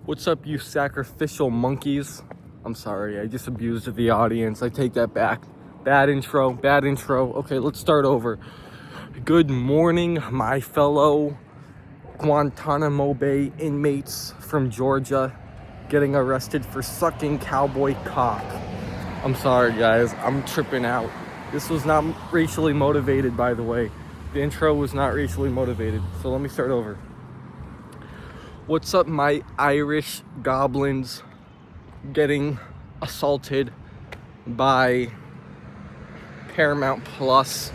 What's up, you sacrificial monkeys? I'm sorry, I just abused the audience. I take that back. Bad intro. Okay, let's start over. Good morning, my fellow Guantanamo Bay inmates from Georgia getting arrested for sucking cowboy cock. I'm sorry, guys. I'm tripping out. This was not racially motivated, by the way. The intro was not racially motivated. So let me start over. What's up, my Irish goblins getting assaulted by Paramount Plus?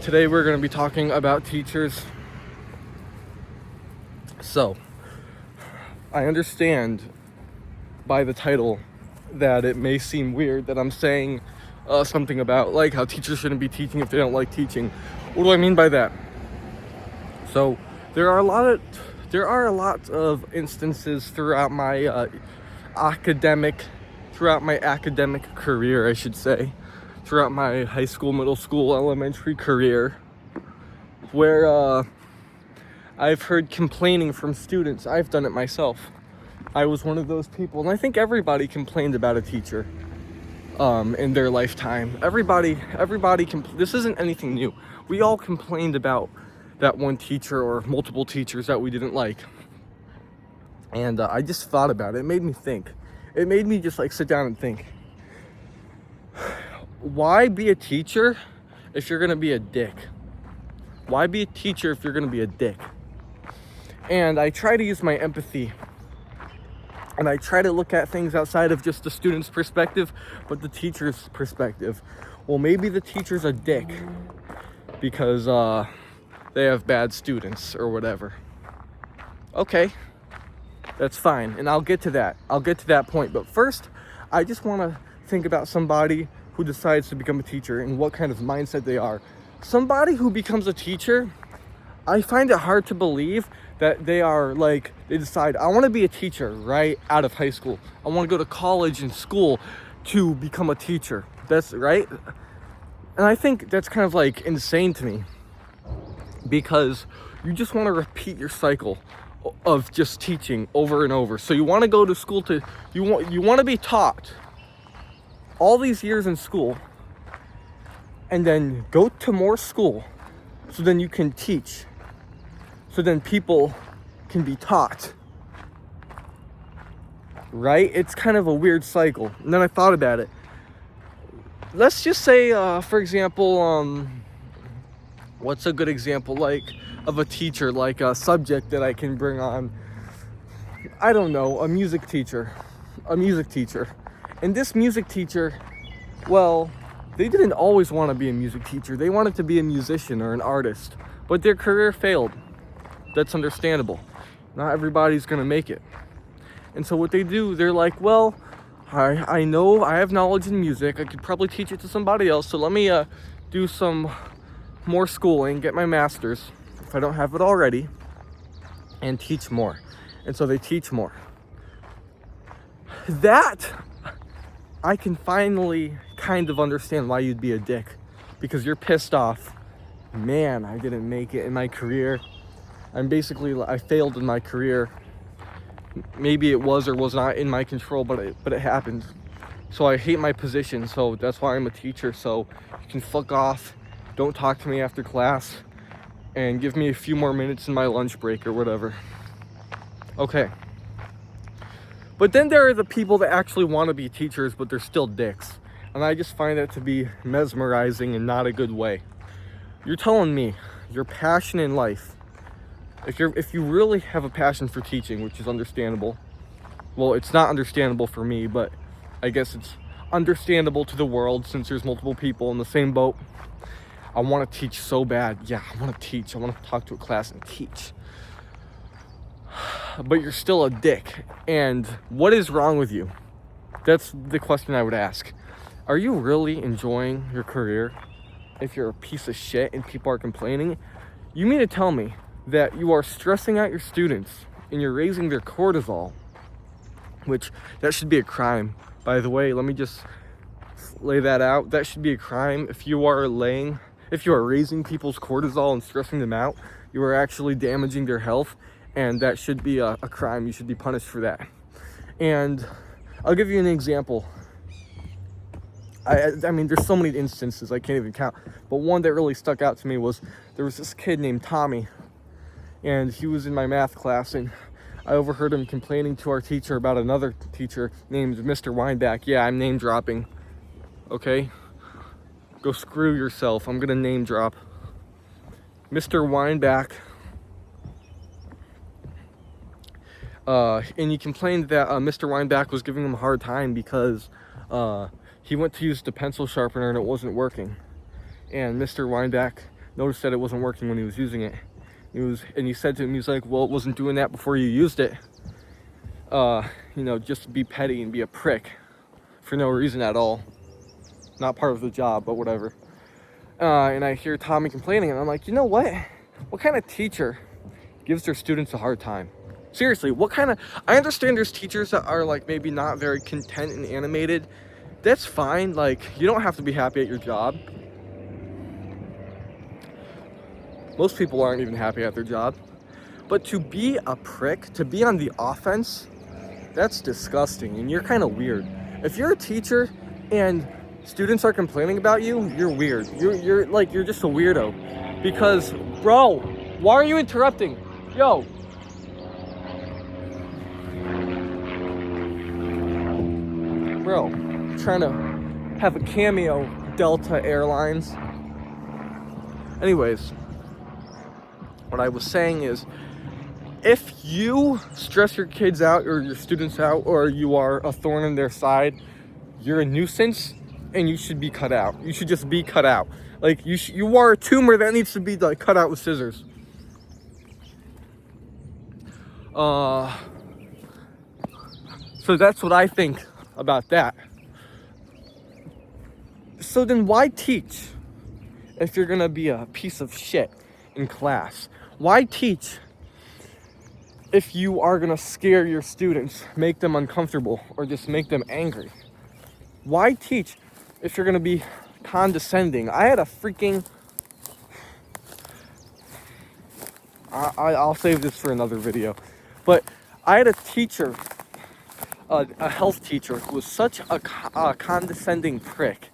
Today we're going to be talking about teachers. So, I understand by the title that it may seem weird that I'm saying something about like how teachers shouldn't be teaching if they don't like teaching. What do I mean by that? So, there are a lot of instances throughout my academic career, I should say, throughout my high school, middle school, elementary career, where I've heard complaining from students. I've done it myself. I was one of those people, and I think everybody complained about a teacher in their lifetime. This isn't anything new. We all complained about that one teacher or multiple teachers that we didn't like. And I just thought about it. It made me think. It made me just like sit down and think. Why be a teacher if you're gonna be a dick? Why be a teacher if you're gonna be a dick? And I try to use my empathy. And I try to look at things outside of just the student's perspective, but the teacher's perspective. Well, maybe the teacher's a dick because they have bad students or whatever. Okay, that's fine, and I'll get to that point. But first, I just want to think about somebody who decides to become a teacher and what kind of mindset they are. Somebody who becomes a teacher, I find it hard to believe that they decide, I want to be a teacher right out of high school. I want to go to college and school to become a teacher. That's right. And I think that's kind of like insane to me, because you just want to repeat your cycle of just teaching over and over. So you want to go to school you want to be taught all these years in school and then go to more school so then you can teach. So then people can be taught. Right? It's kind of a weird cycle. And then I thought about it. Let's just say, for example, what's a good example of a teacher, like a subject that I can bring on? I don't know, a music teacher. And this music teacher, well, they didn't always want to be a music teacher. They wanted to be a musician or an artist, but their career failed. That's understandable. Not everybody's going to make it. And so what they do, they're like, well, I know I have knowledge in music. I could probably teach it to somebody else. So let me do some more schooling, get my master's, if I don't have it already, and teach more. And so they teach more. That, I can finally kind of understand why you'd be a dick. Because you're pissed off. Man, I didn't make it in my career. I failed in my career. Maybe it was or was not in my control, but it happened. So I hate my position, so that's why I'm a teacher. So you can fuck off. Don't talk to me after class, and give me a few more minutes in my lunch break or whatever. Okay. But then there are the people that actually want to be teachers, but they're still dicks. And I just find that to be mesmerizing and not a good way. You're telling me your passion in life, if you really have a passion for teaching, which is understandable. Well, it's not understandable for me, but I guess it's understandable to the world since there's multiple people in the same boat. I want to teach so bad. Yeah, I want to teach. I want to talk to a class and teach. But you're still a dick. And what is wrong with you? That's the question I would ask. Are you really enjoying your career if you're a piece of shit and people are complaining? You mean to tell me that you are stressing out your students and you're raising their cortisol, which that should be a crime. By the way, let me just lay that out. That should be a crime. If you are raising people's cortisol and stressing them out, you are actually damaging their health, and that should be a crime. You should be punished for that. And I'll give you an example. I mean, there's so many instances I can't even count, but one that really stuck out to me was there was this kid named Tommy, and he was in my math class, and I overheard him complaining to our teacher about another teacher named Mr. Weinbach. Yeah, I'm name dropping. Okay? Go screw yourself. I'm gonna name drop. Mr. Weinbach. And he complained that Mr. Weinbach was giving him a hard time because he went to use the pencil sharpener and it wasn't working. And Mr. Weinbach noticed that it wasn't working when he was using it. And he said to him, he's like, well, it wasn't doing that before you used it. Just be petty and be a prick for no reason at all. Not part of the job, but whatever. And I hear Tommy complaining, and I'm like, you know what? What kind of teacher gives their students a hard time? Seriously, I understand there's teachers that are like maybe not very content and animated. That's fine. Like, you don't have to be happy at your job. Most people aren't even happy at their job. But to be a prick, to be on the offense, that's disgusting, and you're kind of weird. If you're a teacher and students are complaining about you, you're weird. You're just a weirdo. Because, bro, why are you interrupting? Yo. Bro, I'm trying to have a cameo, Delta Airlines. Anyways, what I was saying is, if you stress your kids out or your students out, or you are a thorn in their side, you're a nuisance and you should be cut out. You should just be cut out. Like, you are a tumor that needs to be like cut out with scissors. So that's what I think about that. So then why teach if you're gonna be a piece of shit in class? Why teach if you are gonna scare your students, make them uncomfortable, or just make them angry? Why teach if you're gonna be condescending? I had a freaking... I'll save this for another video. But I had a teacher, a health teacher, who was such a condescending prick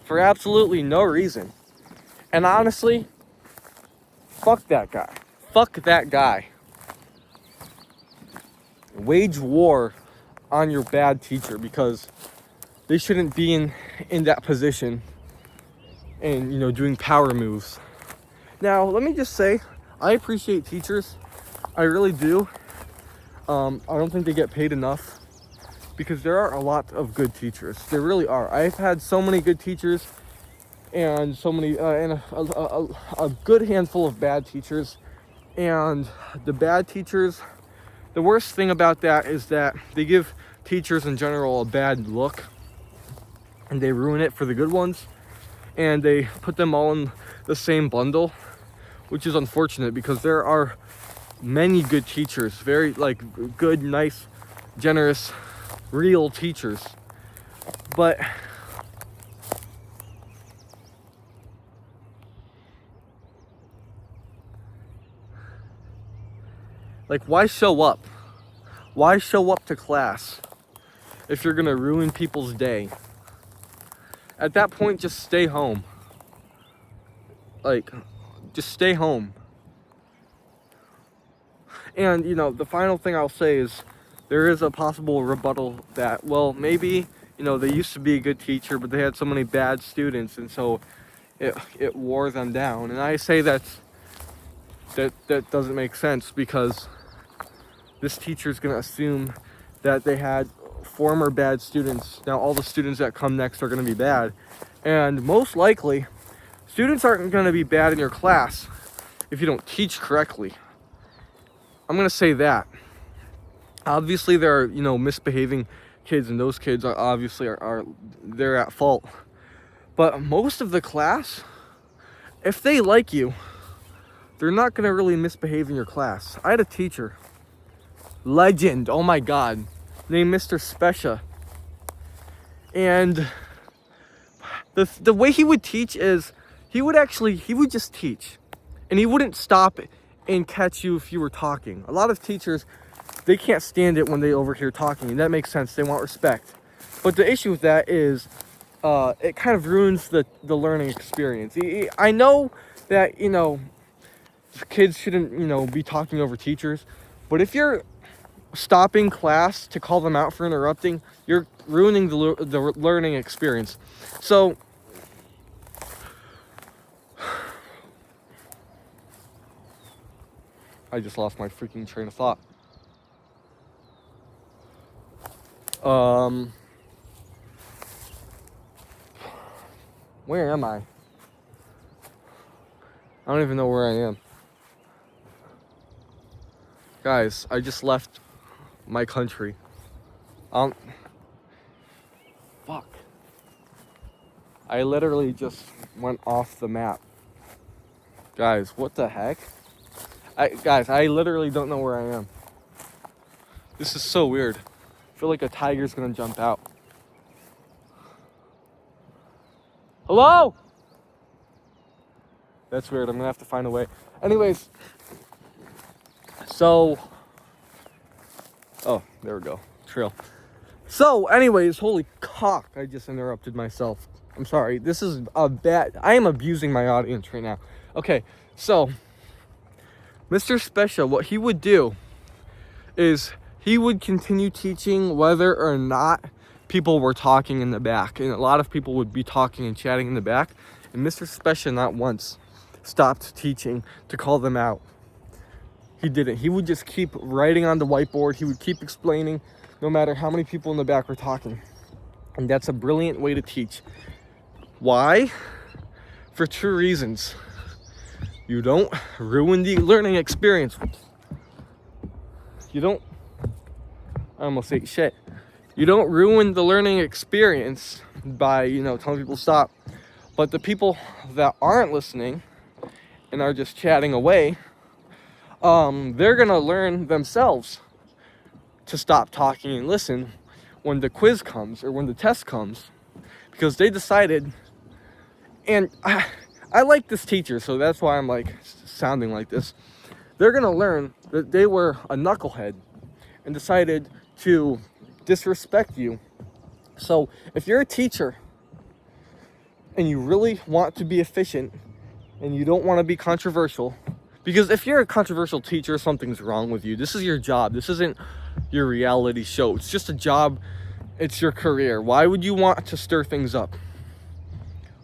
for absolutely no reason. And honestly, fuck that guy. Fuck that guy. Wage war on your bad teacher, because they shouldn't be in that position and, doing power moves. Now, let me just say, I appreciate teachers. I really do. I don't think they get paid enough, because there are a lot of good teachers. There really are. I've had so many good teachers and so many, and a good handful of bad teachers. And the bad teachers, the worst thing about that is that they give teachers in general a bad look, and they ruin it for the good ones, and they put them all in the same bundle, which is unfortunate, because there are many good teachers, very good, nice, generous, real teachers. But why show up? Why show up to class if you're gonna ruin people's day? At that point, just stay home. Just stay home. And, the final thing I'll say is, there is a possible rebuttal that, well, maybe, they used to be a good teacher, but they had so many bad students, and so it wore them down. And I say that doesn't make sense, because this teacher is going to assume that they had former bad students. Now all the students that come next are going to be bad. And most likely, students aren't going to be bad in your class if you don't teach correctly. I'm going to say that. Obviously, there are, misbehaving kids, and those kids are obviously they're at fault. But most of the class, if they like you, they're not going to really misbehave in your class. I had a teacher, legend, oh my God, named Mr. Specia. And the way he would teach is, he would just teach. And he wouldn't stop and catch you if you were talking. A lot of teachers, they can't stand it when they overhear talking, and that makes sense. They want respect. But the issue with that is it kind of ruins the learning experience. I know that, kids shouldn't, be talking over teachers, but if you're stopping class to call them out for interrupting, you're ruining the learning experience. So I just lost my freaking train of thought. Where am I? I don't even know where I am. Guys, I just left my country. Fuck. I literally just went off the map. Guys, what the heck? I literally don't know where I am. This is so weird. I feel like a tiger's gonna jump out. Hello? That's weird. I'm gonna have to find a way. Anyways, so, oh, there we go. Trail. So, anyways, holy cock, I just interrupted myself. I'm sorry. This is I am abusing my audience right now. Okay, so, Mr. Special, what he would do is he would continue teaching whether or not people were talking in the back. And a lot of people would be talking and chatting in the back. And Mr. Special not once stopped teaching to call them out. He didn't. He would just keep writing on the whiteboard. He would keep explaining no matter how many people in the back were talking. And that's a brilliant way to teach. Why? For two reasons. You don't ruin the learning experience. You don't, I almost ate shit. You don't ruin the learning experience by, telling people to stop. But the people that aren't listening and are just chatting away, they're gonna learn themselves to stop talking and listen when the quiz comes or when the test comes, because they decided. And I like this teacher, so that's why I'm like sounding like this. They're gonna learn that they were a knucklehead and decided to disrespect you. So if you're a teacher and you really want to be efficient and you don't want to be controversial, because if you're a controversial teacher, something's wrong with you. This is your job. This isn't your reality show. It's just a job. It's your career. Why would you want to stir things up?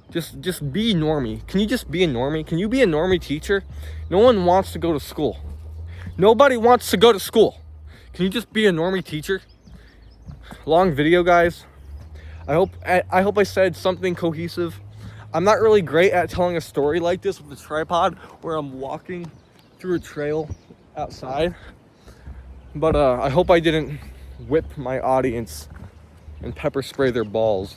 Just be normie. Can you just be a normie? Can you be a normie teacher? No one wants to go to school. Nobody wants to go to school. Can you just be a normie teacher? Long video, guys. I hope I said something cohesive. I'm not really great at telling a story like this with a tripod where I'm walking through a trail outside. But I hope I didn't whip my audience and pepper spray their balls.